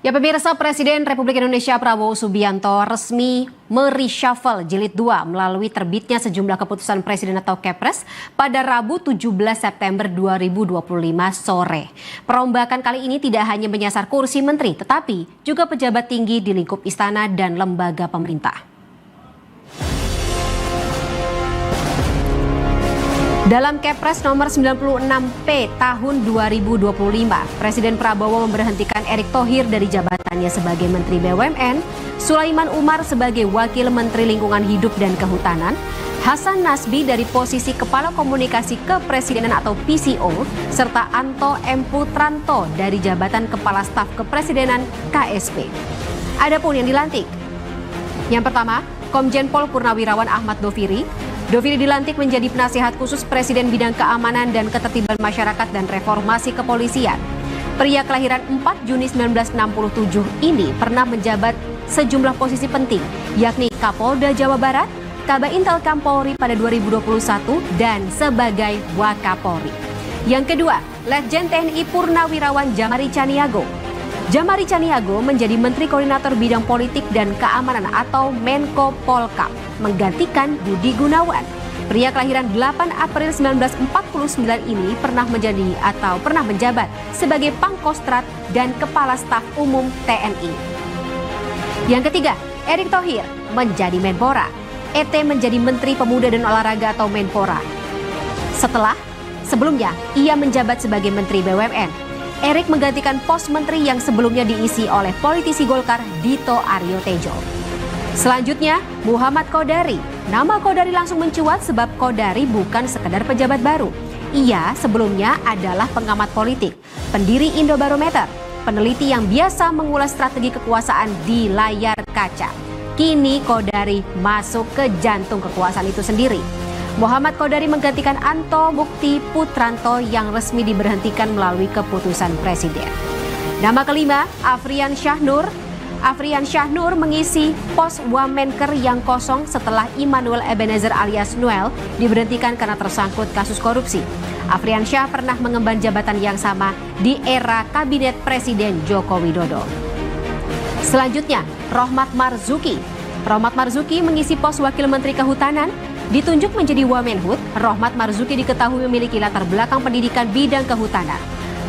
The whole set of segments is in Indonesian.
Ya pemirsa, Presiden Republik Indonesia Prabowo Subianto resmi mereshuffle jilid 2 melalui terbitnya sejumlah keputusan Presiden atau Kepres pada Rabu 17 September 2025 sore. Perombakan kali ini tidak hanya menyasar kursi menteri, tetapi juga pejabat tinggi di lingkup istana dan lembaga pemerintah. Dalam Kepres nomor 96P tahun 2025, Presiden Prabowo memberhentikan Erick Thohir dari jabatannya sebagai Menteri BUMN, Sulaiman Umar sebagai Wakil Menteri Lingkungan Hidup dan Kehutanan, Hasan Nasbi dari posisi Kepala Komunikasi Kepresidenan atau PCO, serta Anto M. Putranto dari jabatan Kepala Staf Kepresidenan KSP. Adapun yang dilantik, yang pertama, Komjen Pol Purnawirawan Ahmad Doviri. Doviri dilantik menjadi penasihat khusus Presiden bidang keamanan dan ketertiban masyarakat dan reformasi kepolisian. Pria kelahiran 4 Juni 1967 ini pernah menjabat sejumlah posisi penting, yakni Kapolda Jawa Barat, Kabintel Polri pada 2021, dan sebagai Wakapolri. Yang kedua, Letjen TNI Purnawirawan Jamari Caniago. Jamari Caniago menjadi Menteri Koordinator Bidang Politik dan Keamanan atau Menko Polkam, menggantikan Budi Gunawan. Pria kelahiran 8 April 1949 ini pernah menjabat sebagai Pangkostrat dan Kepala Staf Umum TNI. Yang ketiga, Erick Thohir menjadi Menpora. ET menjadi Menteri Pemuda dan Olahraga atau Menpora. Sebelumnya, ia menjabat sebagai Menteri BUMN. Erick menggantikan pos menteri yang sebelumnya diisi oleh politisi Golkar Dito Aryo Tejo. Selanjutnya, Muhammad Kodari. Nama Kodari langsung mencuat sebab Kodari bukan sekedar pejabat baru. Ia sebelumnya adalah pengamat politik, pendiri Indobarometer, peneliti yang biasa mengulas strategi kekuasaan di layar kaca. Kini Kodari masuk ke jantung kekuasaan itu sendiri. Muhammad Kodari menggantikan Anto Mukti Putranto yang resmi diberhentikan melalui keputusan Presiden. Nama kelima, Afrian Syahnur. Afrian Syahnur mengisi pos Wamenker yang kosong setelah Immanuel Ebenezer alias Noel diberhentikan karena tersangkut kasus korupsi. Afrian Syah pernah mengemban jabatan yang sama di era Kabinet Presiden Joko Widodo. Selanjutnya, Rohmat Marzuki. Rohmat Marzuki mengisi pos Wakil Menteri Kehutanan. Ditunjuk menjadi Wamenhut, Rohmat Marzuki diketahui memiliki latar belakang pendidikan bidang kehutanan.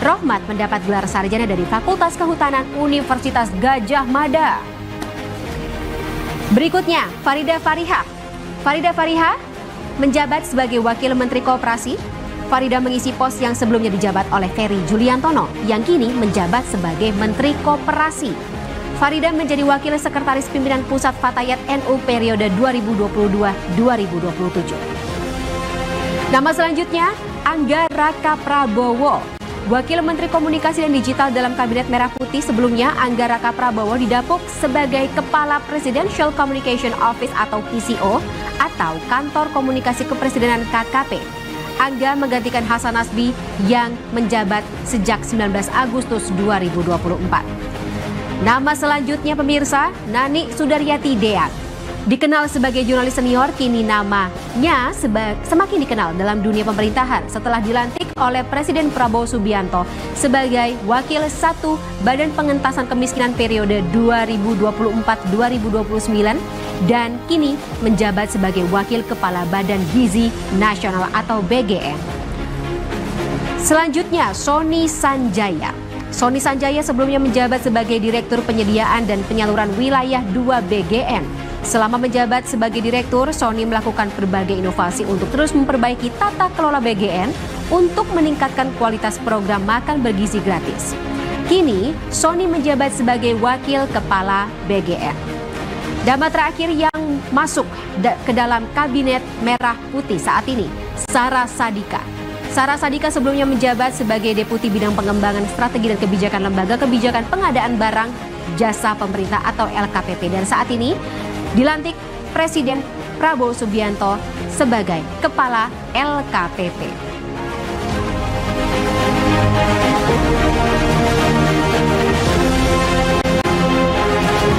Rohmat mendapat gelar sarjana dari Fakultas Kehutanan Universitas Gadjah Mada. Berikutnya, Farida Fariha. Farida Fariha menjabat sebagai Wakil Menteri Koperasi. Farida mengisi pos yang sebelumnya dijabat oleh Ferry Juliantono, yang kini menjabat sebagai Menteri Koperasi. Farida menjadi Wakil Sekretaris Pimpinan Pusat Fatayat NU periode 2022-2027. Nama selanjutnya, Angga Raka Prabowo. Wakil Menteri Komunikasi dan Digital dalam Kabinet Merah Putih. Sebelumnya, Angga Raka Prabowo didapuk sebagai Kepala Presidential Communication Office atau PCO atau Kantor Komunikasi Kepresidenan KKP. Angga menggantikan Hasan Nasbi yang menjabat sejak 19 Agustus 2024. Nama selanjutnya pemirsa, Nani Sudaryati Deak. Dikenal sebagai jurnalis senior, kini namanya semakin dikenal dalam dunia pemerintahan setelah dilantik oleh Presiden Prabowo Subianto sebagai Wakil 1 Badan Pengentasan Kemiskinan periode 2024-2029 dan kini menjabat sebagai Wakil Kepala Badan Gizi Nasional atau BGN. Selanjutnya, Sony Sanjaya. Sony Sanjaya sebelumnya menjabat sebagai Direktur Penyediaan dan Penyaluran Wilayah 2 BGN. Selama menjabat sebagai Direktur, Sony melakukan berbagai inovasi untuk terus memperbaiki tata kelola BGN untuk meningkatkan kualitas program makan bergizi gratis. Kini, Sony menjabat sebagai Wakil Kepala BGN. Nama terakhir yang masuk ke dalam Kabinet Merah Putih saat ini, Sarah Sadika. Sarah Sadika sebelumnya menjabat sebagai Deputi Bidang Pengembangan Strategi dan Kebijakan Lembaga Kebijakan Pengadaan Barang Jasa Pemerintah atau LKPP dan saat ini dilantik Presiden Prabowo Subianto sebagai Kepala LKPP.